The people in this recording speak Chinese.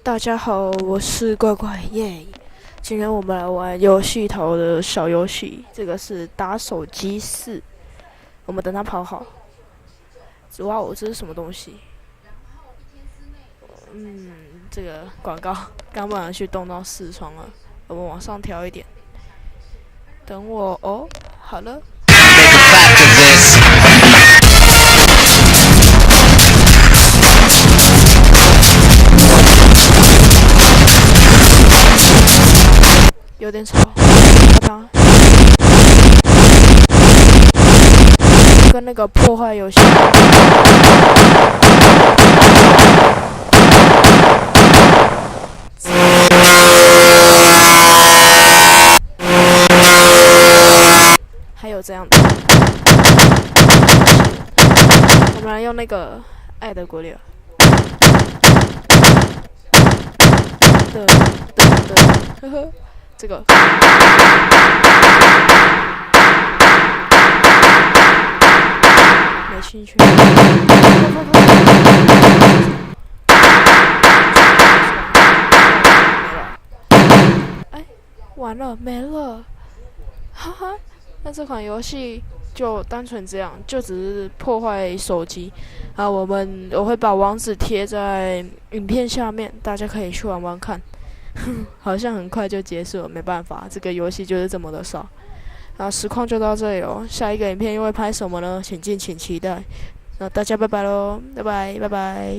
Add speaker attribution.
Speaker 1: 大家好，我是怪怪耶。今天我们来玩游戏头的小游戏，这个是打手机4。我们等它跑好。哇哦，这是什么东西？这个广告刚不想去动到视窗了，我们往上调一点。等我哦，好了。有点吵，它跟那个破坏游戏。还有这样的，我们来用那个爱的国流。呵呵，这个。没兴趣。哎，完了，没了，哈哈。那这款游戏就单纯这样，就只是破坏手机。我会把网址贴在影片下面，大家可以去玩玩看。好像很快就结束了，没办法，这个游戏就是这么的少。实况就到这里哦，下一个影片又会拍什么呢？请敬请期待。那大家拜拜喽，拜拜拜拜。